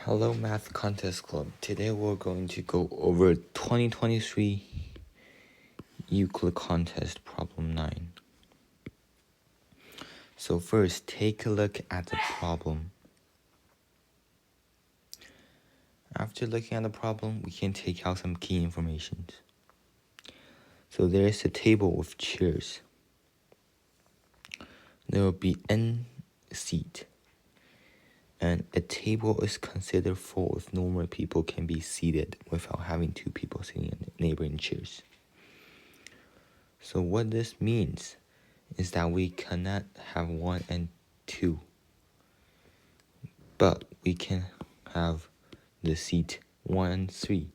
Hello Math Contest Club. Today we're going to go over 2023 Euclid Contest Problem 9. So first, take a look at the problem. After looking at the problem, we can take out some key information. So there is a table with chairs. There will be n seats. And a table is considered full if no more people can be seated without having two people sitting in neighboring chairs. So what this means is that we cannot have 1 and 2, but we can have the seat 1 and 3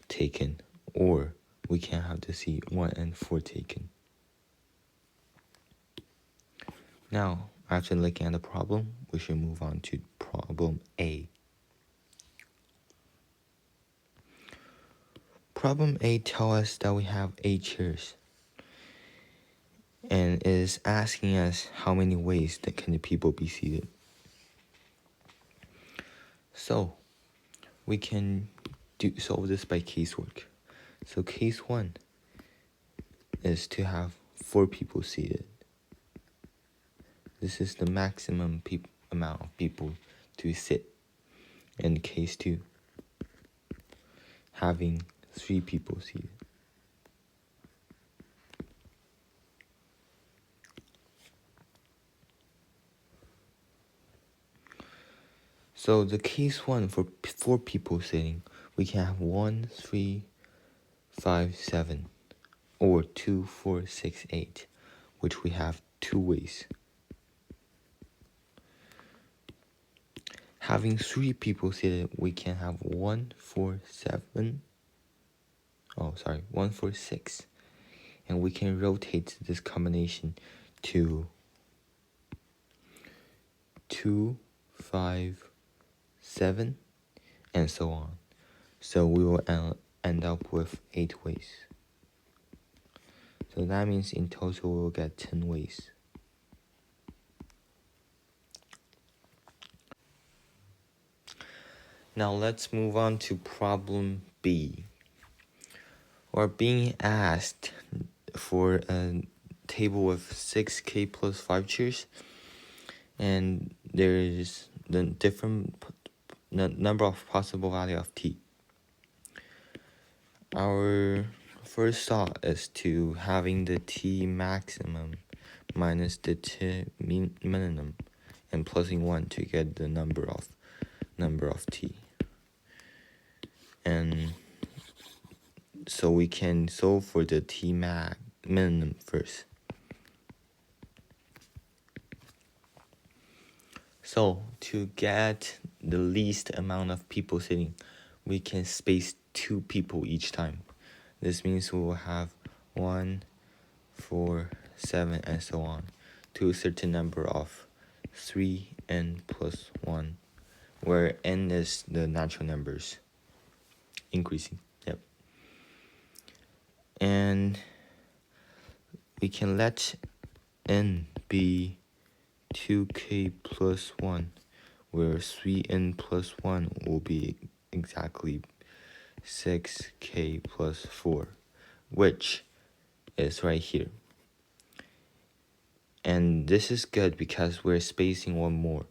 taken, or we can have the seat 1 and 4 taken. Now, after looking at the problem, we should move on to problem A. Problem A tells us that we have 8 chairs and is asking us how many ways that can the people be seated. So we can solve this by casework. So case 1 is to have 4 people seated. This is the maximum amount of people to sit. And case 2, having 3 people seated. So the case 1 for 4 people sitting, we can have 1, 3, 5, 7, or 2, 4, 6, 8, which we have 2 ways. Having 3 people seated, we can have 1, 4, 6, and we can rotate this combination to 2, 5, 7, and so on. So we will end up with 8 ways. So that means in total we'll get 10 ways. Now let's move on to problem B. We're being asked for a table with 6k plus 5 chairs, and there is the different number of possible value of t. Our first thought is to having the t maximum minus the t minimum and plussing 1 to get the number of t. And so we can solve for the t minimum first. So to get the least amount of people sitting, we can space 2 people each time. This means we will have 1, 4, 7, and so on, to a certain number of 3n plus 1, where n is the natural numbers increasing. Yep. And we can let n be 2k plus 1, where 3n plus 1 will be exactly 6k plus 4, which is right here. And this is good because we're spacing 1 more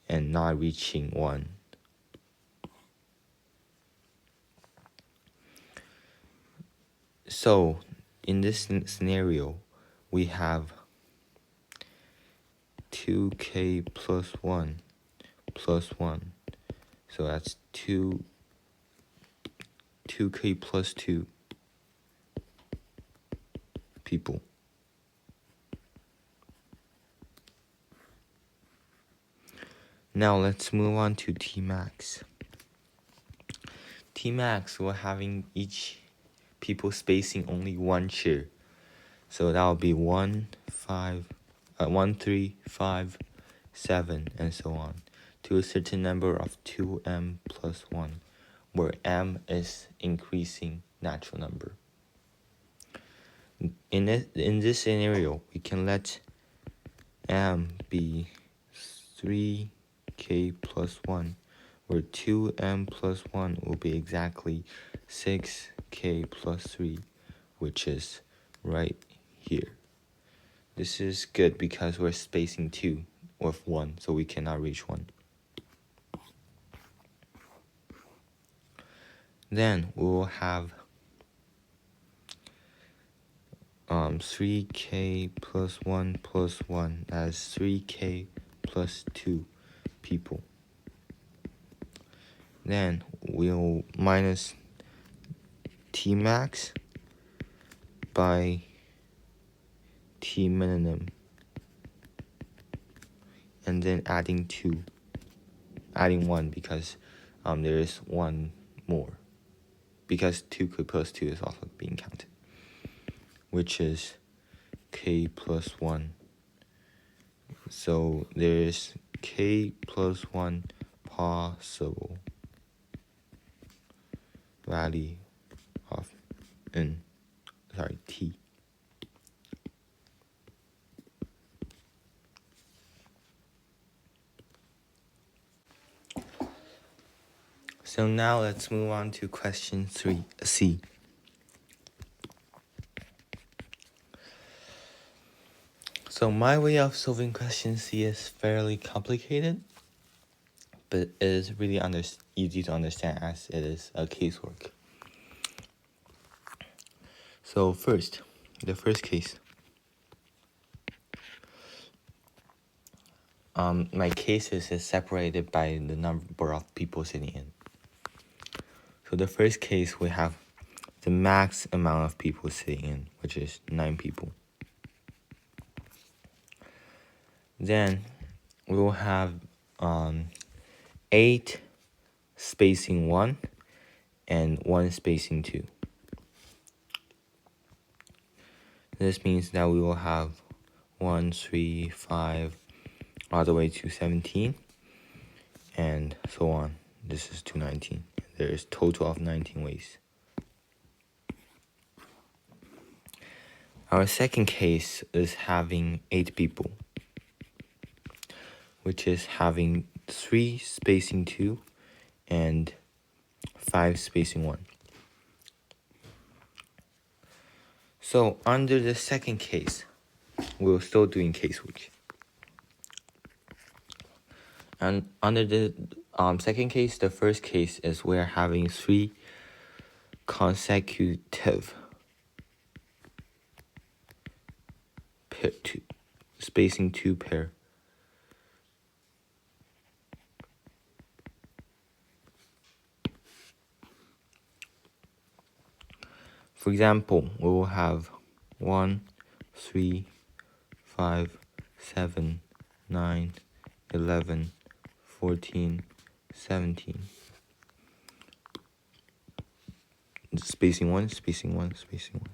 and not reaching 1. So in this scenario, we have 2k plus 1 plus 1. So that's 2k plus 2 people. Now let's move on to T max. T max, we're having each people spacing only 1 chair. So that will be 1, 3, 5, 7, and so on, to a certain number of 2m plus 1, where m is increasing natural number. In this scenario, we can let m be 3k plus 1, where 2m plus 1 will be exactly 6k plus 3, which is right here. This is good because we're spacing 2 with 1, so we cannot reach 1. Then we will have 3k plus 1 plus 1 as 3k plus 2 people. Then we'll minus T max by T minimum, and then adding 1 because there is 1 more, because 2 plus 2 is also being counted, which is k plus 1. So there is k plus 1 possible value of t. So now let's move on to question 3C. So my way of solving question C is fairly complicated, but it is really easy to understand as it is a casework. So first, the first case. My cases is separated by the number of people sitting in. So the first case, we have the max amount of people sitting in, which is 9 people. Then we will have 8 spacing 1 and 1 spacing 2. This means that we will have 1, 3, 5, all the way to 17, and so on. This is to 19. There is total of 19 ways. Our second case is having 8 people, which is having 3 spacing 2 and 5 spacing 1. So under the second case, we're still doing casework. And under the second case, the first case is we're having 3 consecutive spacing 2 pair. For example, we will have 1, 3, 5, 7, 9, 11, 14, 17. Spacing 1, spacing 1, spacing 1,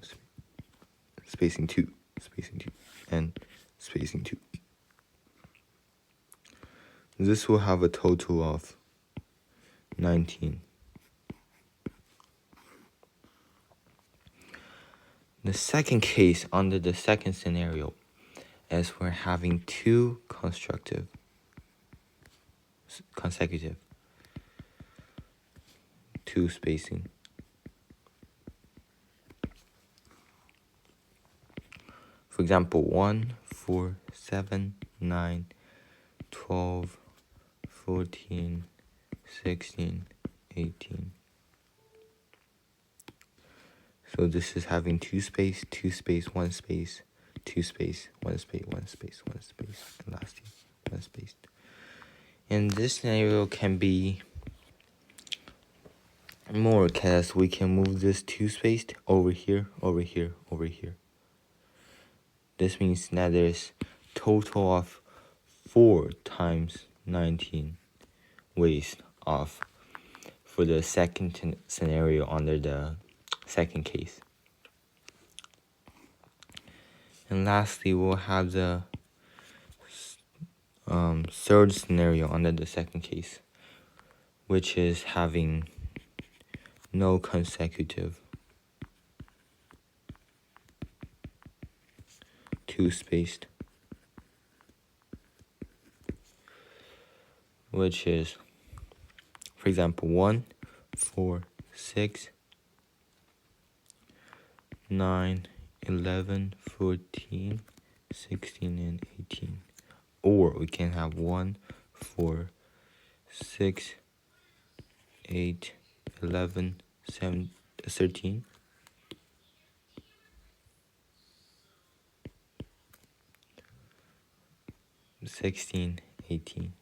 spacing 2, spacing 2, and spacing 2. This will have a total of 19. The second case under the second scenario is we're having 2 consecutive 2 spacing. For example, 1, 4, 7, 9, 12, 14, 16, 18. So this is having 2 space, 2 space, 1 space, 2 space, 1 space, 1 space, 1 space, and lastly, 1 space. And this scenario can be more because we can move this 2 spaced over here, over here, over here. This means that there's total of 4 times 19 ways off for the second scenario under the second case. And lastly, we'll have the third scenario under the second case, which is having no consecutive 2 spaced, which is For example, 1, 4, 6, 9, 11, 14, 16, and 18. Or we can have 1, 4, 6, 8, 11, 7, 13, 16, 18,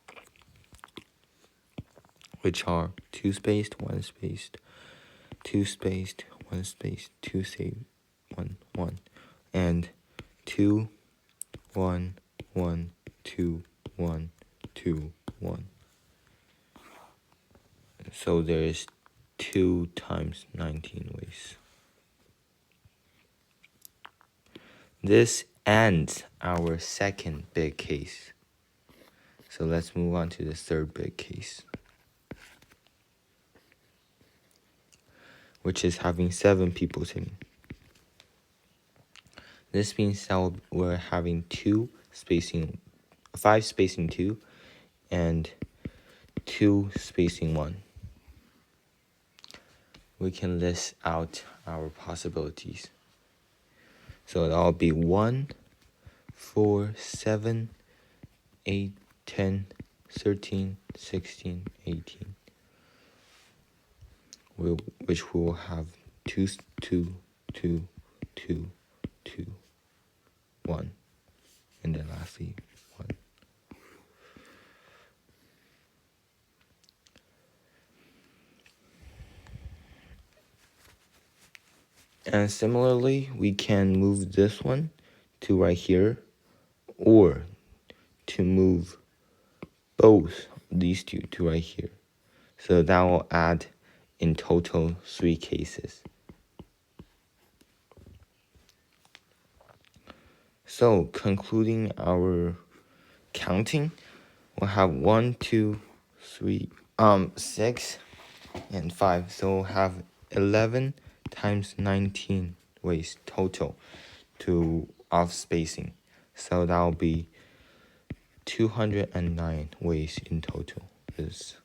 which are 2 spaced, 1 spaced, 2 spaced, 1 spaced, 2 saved, 1, 1, and 2, 1, 1, 2, 1, 2, 1. So there is 2 times 19 ways. This ends our second big case. So let's move on to the third big case, which is having 7 people sitting. This means that we're having 5 spacing 2, and 2 spacing 1. We can list out our possibilities. So that'll be 1, 4, 7, 8, 10, 13, 16, 18. Which we will have 2, 2, 2, 2, 2, 1. And then lastly, 1. And similarly, we can move this one to right here, or to move both these two to right here. So that will add in total 3 cases. So concluding our counting, we'll have 1, 2, 3, 6, and 5. So we'll have 11 times 19 ways total of spacing. So that'll be 209 ways in total. Is